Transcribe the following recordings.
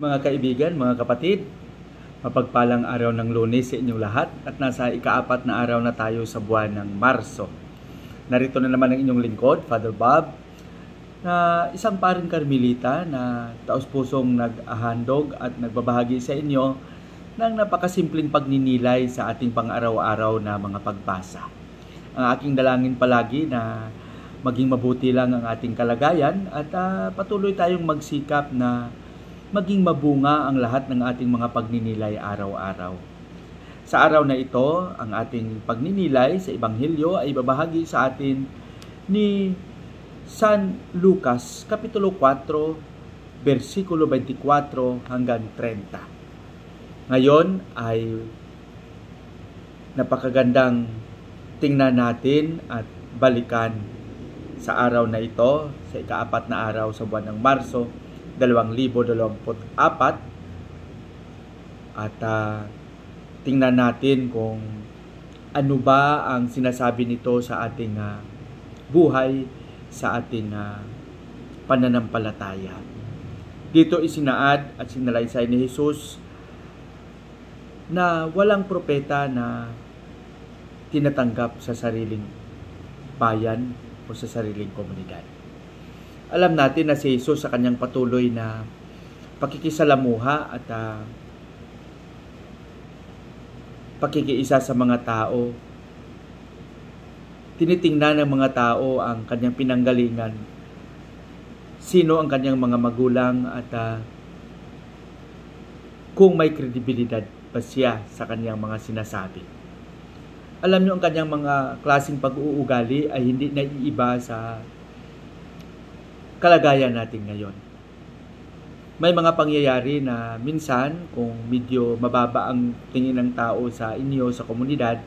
Mga kaibigan, mga kapatid, mapagpalang araw ng Lunes sa inyong lahat at nasa ika-4 na araw na tayo sa buwan ng Marso. Narito na naman ang inyong lingkod, Father Bob, na isang paring Karmelita na taos-pusong nag-ahandog at nagbabahagi sa inyo ng napakasimpleng pagninilay sa ating pang-araw-araw na mga pagbasa. Ang aking dalangin palagi na maging mabuti lang ang ating kalagayan at patuloy tayong magsikap na maging mabunga ang lahat ng ating mga pagninilay araw-araw. Sa araw na ito, ang ating pagninilay sa Ebanghelyo ay babahagi sa atin ni San Lucas, Kapitulo 4, versikulo 24 hanggang 30. Ngayon ay napakagandang tingnan natin at balikan sa araw na ito, sa ika-4 na araw sa buwan ng Marso, 2024 at tingnan natin kung ano ba ang sinasabi nito sa ating buhay, sa ating pananampalataya. Dito isinaad at sinalaysay ni Jesus na walang propeta na tinatanggap sa sariling bayan o sa sariling komunidad. Alam natin na si Jesus sa kanyang patuloy na pakikisalamuha at pakikiisa sa mga tao, tinitingnan ng mga tao ang kanyang pinanggalingan, sino ang kanyang mga magulang at kung may kredibilidad ba siya sa kanyang mga sinasabi. Alam niyo, ang kanyang mga klaseng pag-uugali ay hindi naiiba sa kalagayan natin ngayon. May mga pangyayari na minsan kung medyo mababa ang tingin ng tao sa inyo, sa komunidad,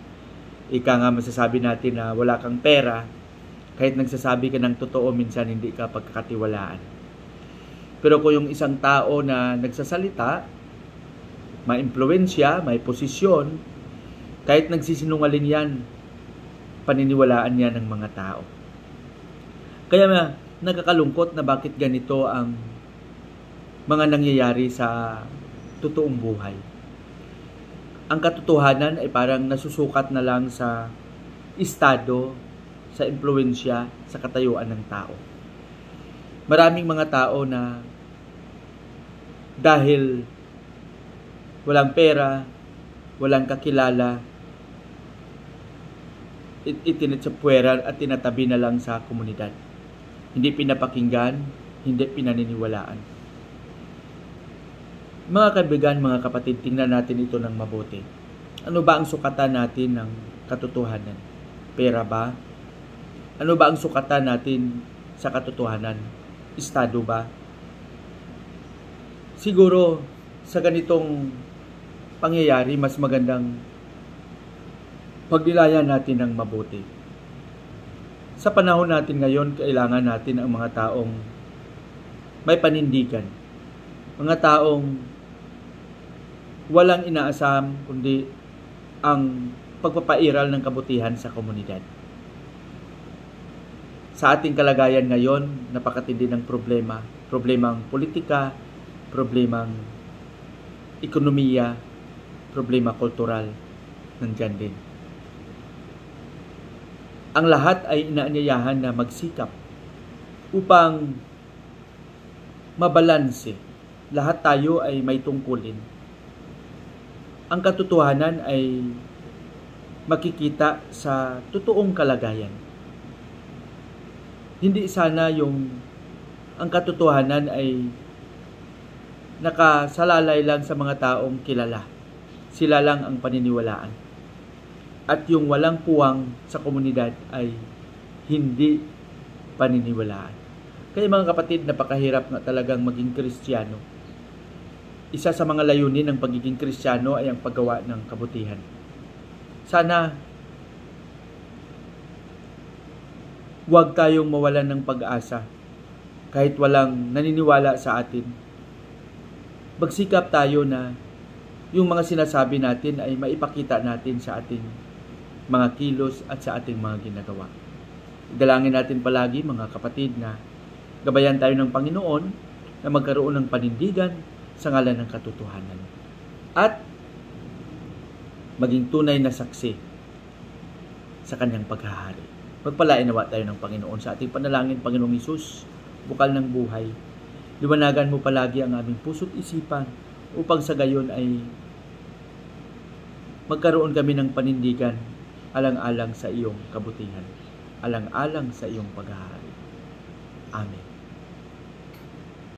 ika nga masasabi natin na wala kang pera, kahit nagsasabi ka ng totoo, minsan hindi ka pagkakatiwalaan. Pero kung yung isang tao na nagsasalita, may impluwensya, may posisyon, kahit nagsisinungaling yan, paniniwalaan yan ng mga tao. Kaya nakakalungkot na bakit ganito ang mga nangyayari sa totoong buhay. Ang katotohanan ay parang nasusukat na lang sa estado, sa impluwensya, sa katayuan ng tao. Maraming mga tao na dahil walang pera, walang kakilala, itinitsapwera at tinatabi na lang sa komunidad. Hindi pinapakinggan, hindi pinaniniwalaan. Mga kaibigan, mga kapatid, tingnan natin ito ng mabuti. Ano ba ang sukatan natin ng katotohanan? Pera ba? Ano ba ang sukatan natin sa katotohanan? Estado ba? Siguro, sa ganitong pangyayari, mas magandang pagnilayan natin ng mabuti. Sa panahon natin ngayon, kailangan natin ang mga taong may panindigan. Mga taong walang inaasam kundi ang pagpapairal ng kabutihan sa komunidad. Sa ating kalagayan ngayon, napakatindi ng problema. Problemang politika, problemang ekonomiya, problema kultural, nandyan din. Ang lahat ay inaanyayahan na magsikap upang mabalanse. Lahat tayo ay may tungkulin. Ang katotohanan ay makikita sa totoong kalagayan. Hindi sana ang katotohanan ay nakasalalay lang sa mga taong kilala. Sila lang ang paniniwalaan. At yung walang puwang sa komunidad ay hindi paniniwalaan. Kaya mga kapatid, napakahirap nga talagang maging Kristiyano. Isa sa mga layunin ng pagiging Kristiyano ay ang paggawa ng kabutihan. Sana huwag tayong mawalan ng pag-asa kahit walang naniniwala sa atin. Magsikap tayo na yung mga sinasabi natin ay maipakita natin sa ating mga kilos at sa ating mga ginagawa. Dalangin natin palagi, mga kapatid, na gabayan tayo ng Panginoon na magkaroon ng panindigan, sa ngalan ng katotohanan. At maging tunay na saksi sa kanyang paghahari. Pagpalain nawa tayo ng Panginoon sa ating panalangin. Panginoong Hesus, bukal ng buhay, liwanagan mo palagi ang aming puso't isipan upang sa gayon ay magkaroon kami ng panindigan alang-alang sa iyong kabutihan, alang-alang sa iyong paghahari. Amen.